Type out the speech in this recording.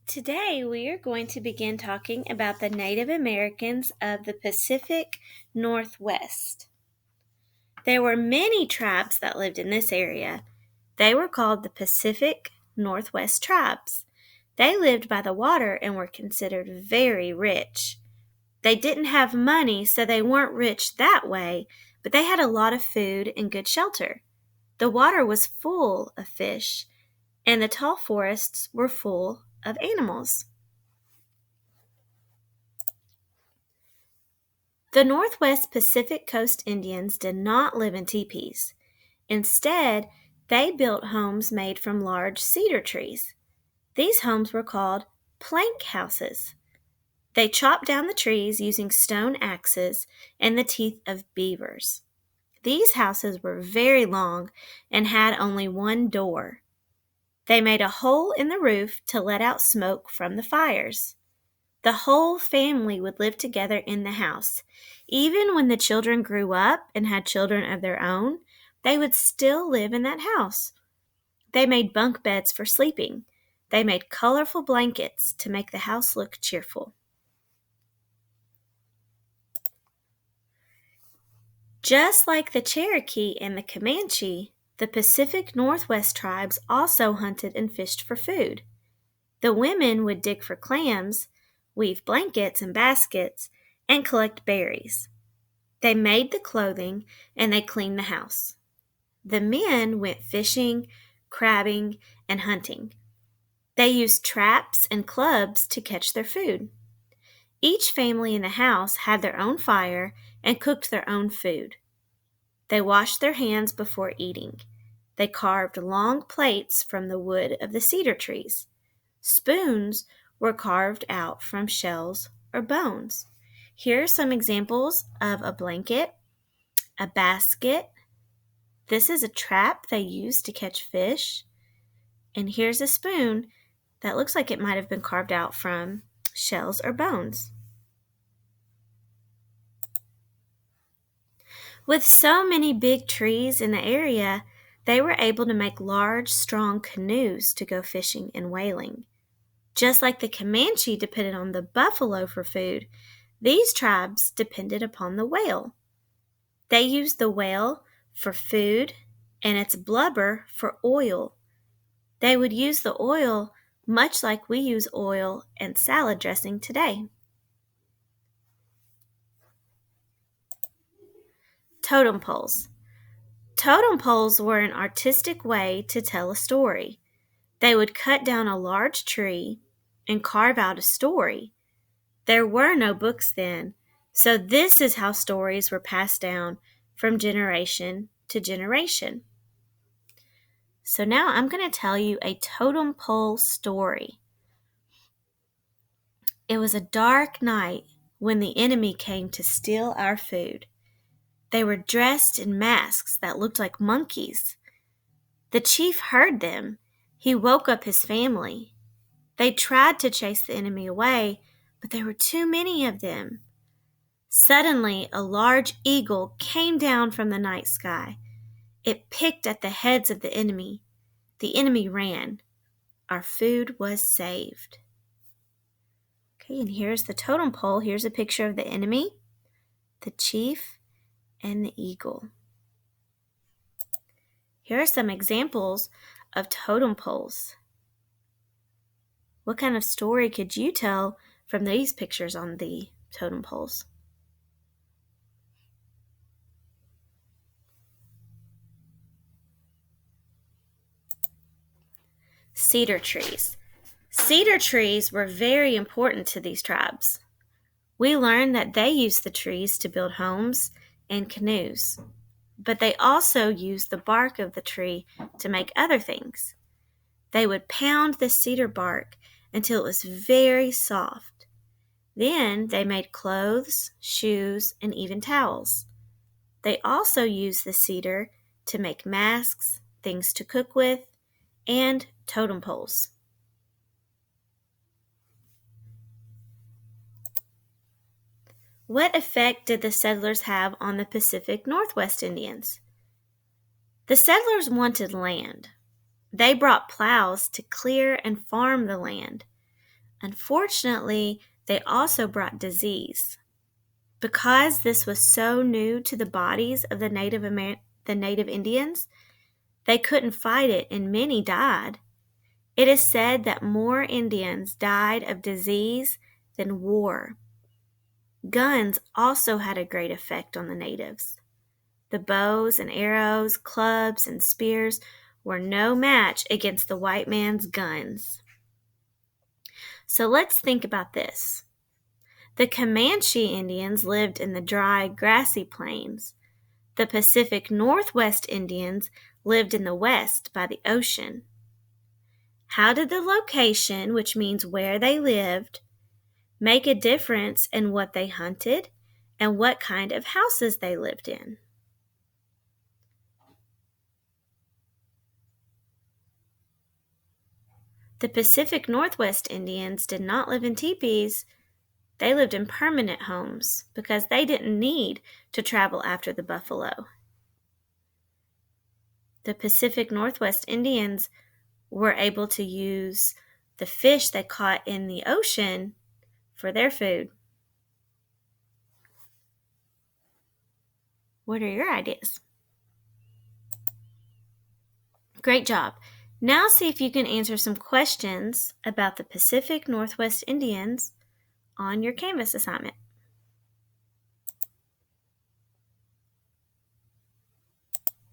Today, we are going to begin talking about the Native Americans of the Pacific Northwest. There were many tribes that lived in this area. They were called the Pacific Northwest tribes. They lived by the water and were considered very rich. They didn't have money, so they weren't rich that way, but they had a lot of food and good shelter. The water was full of fish, and the tall forests were full of animals. The Northwest Pacific Coast Indians did not live in teepees. Instead, they built homes made from large cedar trees. These homes were called plank houses. They chopped down the trees using stone axes and the teeth of beavers. These houses were very long and had only one door. They made a hole in the roof to let out smoke from the fires. The whole family would live together in the house. Even when the children grew up and had children of their own, they would still live in that house. They made bunk beds for sleeping. They made colorful blankets to make the house look cheerful. Just like the Cherokee and the Comanche, the Pacific Northwest tribes also hunted and fished for food. The women would dig for clams, weave blankets and baskets, and collect berries. They made the clothing and they cleaned the house. The men went fishing, crabbing, and hunting. They used traps and clubs to catch their food. Each family in the house had their own fire and cooked their own food. They washed their hands before eating. They carved long plates from the wood of the cedar trees. Spoons were carved out from shells or bones. Here are some examples of a blanket, a basket. This is a trap they used to catch fish. And here's a spoon that looks like it might have been carved out from shells or bones. With so many big trees in the area, they were able to make large, strong canoes to go fishing and whaling. Just like the Comanche depended on the buffalo for food, these tribes depended upon the whale. They used the whale for food and its blubber for oil. They would use the oil much like we use oil and salad dressing today. Totem poles. Totem poles were an artistic way to tell a story. They would cut down a large tree and carve out a story. There were no books then, so this is how stories were passed down from generation to generation. So now I'm going to tell you a totem pole story. It was a dark night when the enemy came to steal our food. They were dressed in masks that looked like monkeys. The chief heard them. He woke up his family. They tried to chase the enemy away, but there were too many of them. Suddenly, a large eagle came down from the night sky. It picked at the heads of the enemy. The enemy ran. Our food was saved. Okay, and here's the totem pole. Here's a picture of the enemy, the chief, and the eagle. Here are some examples of totem poles. What kind of story could you tell from these pictures on the totem poles? Cedar trees. Cedar trees were very important to these tribes. We learned that they used the trees to build homes and canoes, but they also used the bark of the tree to make other things. They would pound the cedar bark until it was very soft. Then they made clothes, shoes, and even towels. They also used the cedar to make masks, things to cook with, and totem poles. What effect did the settlers have on the Pacific Northwest Indians? The settlers wanted land. They brought plows to clear and farm the land. Unfortunately, they also brought disease. Because this was so new to the bodies of the native Indians, they couldn't fight it and many died. It is said that more Indians died of disease than war. Guns also had a great effect on the natives. The bows and arrows, clubs and spears were no match against the white man's guns. So let's think about this. The Comanche Indians lived in the dry, grassy plains. The Pacific Northwest Indians lived in the west by the ocean. How did the location, which means where they lived, make a difference in what they hunted and what kind of houses they lived in? The Pacific Northwest Indians did not live in teepees. They lived in permanent homes because they didn't need to travel after the buffalo. The Pacific Northwest Indians were able to use the fish they caught in the ocean for their food. What are your ideas? Great job. Now see if you can answer some questions about the Pacific Northwest Indians on your Canvas assignment.